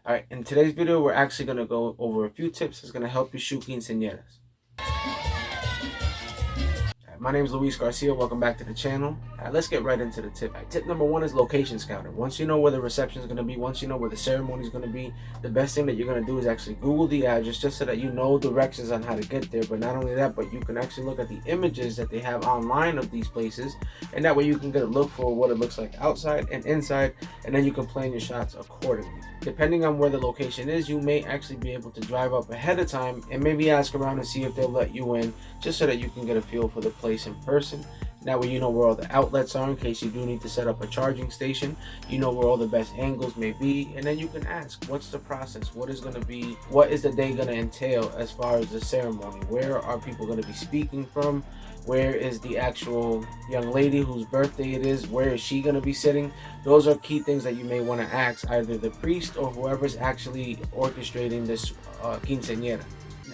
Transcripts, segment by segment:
Alright, in today's video, we're actually going to go over a few tips that's going to help you shoot quinceañeras. My name is Luis Garcia. Welcome back to the channel. Let's get right into the tip. Tip number one is location scouting. Once you know where the reception is going to be, once you know where the ceremony is going to be, the best thing that you're going to do is actually Google the address just so that you know directions on how to get there. But not only that, but you can actually look at the images that they have online of these places, and that way you can get a look for what it looks like outside and inside, and then you can plan your shots accordingly. Depending on where the location is, you may actually be able to drive up ahead of time and maybe ask around and see if they'll let you in, just so that you can get a feel for the place in person. That way you know where all the outlets are in case you do need to set up a charging station. You know where all the best angles may be, and then you can ask, what's the process? What is the day going to entail as far as the ceremony? Where are people going to be speaking from? Where is the actual young lady whose birthday it is? Where is she going to be sitting? Those are key things that you may want to ask either the priest or whoever's actually orchestrating this quinceañera.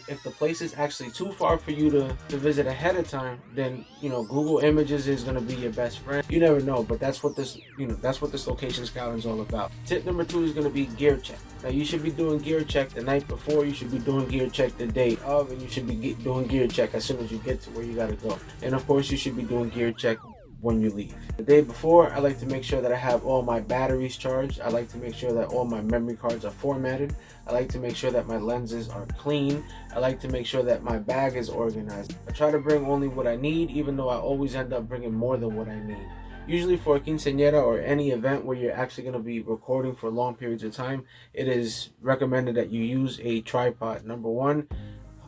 If the place is actually too far for you to visit ahead of time, then Google Images is going to be your best friend. You never know, but that's what this location scouting is all about. Tip number two is going to be gear check. Now you should be doing gear check the night before, you should be doing gear check the day of, and you should be doing gear check as soon as you get to where you got to go. And of course you should be doing gear check when you leave. The day before, I like to make sure that I have all my batteries charged. I like to make sure that all my memory cards are formatted. I like to make sure that my lenses are clean. I like to make sure that my bag is organized. I try to bring only what I need, even though I always end up bringing more than what I need. Usually for a quinceañera or any event where you're actually going to be recording for long periods of time, it is recommended that you use a tripod. Number one,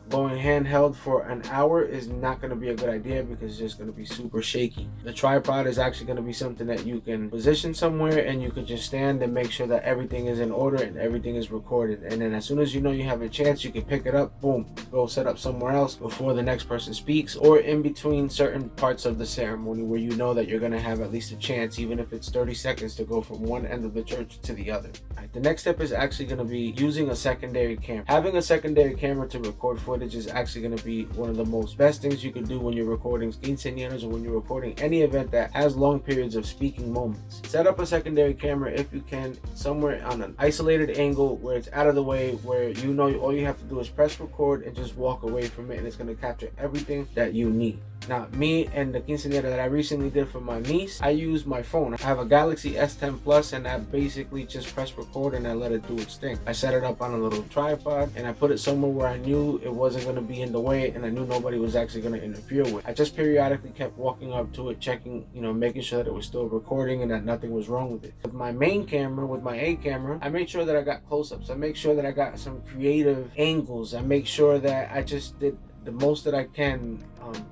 going handheld for an hour is not going to be a good idea because it's just going to be super shaky. The tripod is actually going to be something that you can position somewhere and you can just stand and make sure that everything is in order and everything is recorded. And then as soon as you know you have a chance, you can pick it up, boom, go set up somewhere else before the next person speaks, or in between certain parts of the ceremony where you know that you're going to have at least a chance, even if it's 30 seconds, to go from one end of the church to the other. The next step is actually going to be using a secondary camera. Having a secondary camera to record footage is actually going to be one of the most best things you can do when you're recording quinceañeras or when you're recording any event that has long periods of speaking moments. Set up a secondary camera if you can somewhere on an isolated angle where it's out of the way, where you know all you have to do is press record and just walk away from it, and it's going to capture everything that you need. Now, me and the quinceañera that I recently did for my niece, I use my phone. I have a Galaxy S10 Plus, and I basically just press record and I let it do its thing. I set it up on a little tripod and I put it somewhere where I knew it wasn't going to be in the way and I knew nobody was actually going to interfere with it. I just periodically kept walking up to it, checking, making sure that it was still recording and that nothing was wrong with it. With my main camera, with my A camera, I made sure that I got close-ups. I make sure that I got some creative angles. I make sure that I just did the most that I can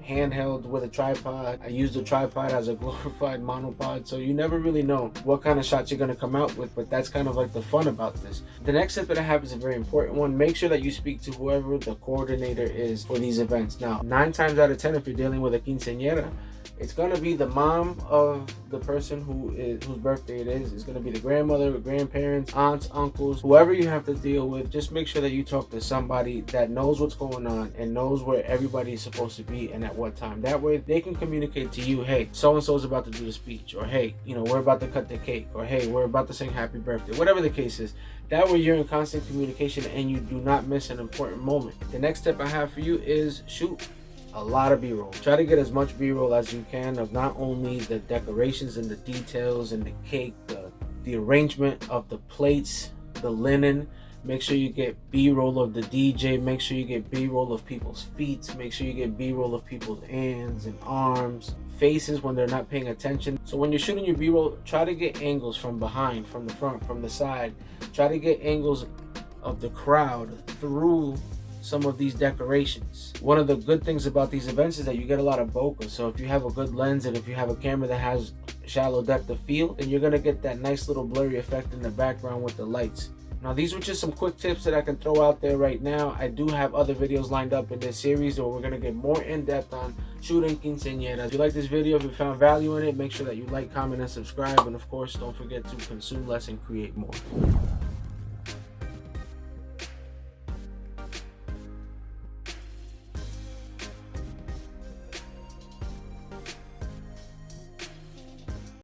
handheld with a tripod. I use the tripod as a glorified monopod, so you never really know what kind of shots you're going to come out with, but that's kind of like the fun about this. The next tip that I have is a very important one. Make sure that you speak to whoever the coordinator is for these events. Now, 9 times out of 10, if you're dealing with a quinceañera, it's going to be the mom of the person whose birthday it is. It's going to be the grandmother, grandparents, aunts, uncles, whoever you have to deal with. Just make sure that you talk to somebody that knows what's going on and knows where everybody is supposed to be and at what time. That way they can communicate to you, hey, so-and-so is about to do the speech, or hey, we're about to cut the cake, or hey, we're about to sing happy birthday, whatever the case is. That way you're in constant communication and you do not miss an important moment. The next step I have for you is shoot a lot of B-roll. Try to get as much B-roll as you can of not only the decorations and the details and the cake, the arrangement of the plates, the linen. Make sure you get B-roll of the DJ. Make sure you get B-roll of people's feet. Make sure you get B-roll of people's hands and arms, faces when they're not paying attention. So when you're shooting your B-roll, try to get angles from behind, from the front, from the side. Try to get angles of the crowd through some of these decorations. One of the good things about these events is that you get a lot of bokeh. So if you have a good lens and if you have a camera that has shallow depth of field, then you're gonna get that nice little blurry effect in the background with the lights. Now, these were just some quick tips that I can throw out there right now. I do have other videos lined up in this series where we're going to get more in-depth on shooting quinceañeras. If you like this video, if you found value in it, make sure that you like, comment, and subscribe. And of course, don't forget to consume less and create more.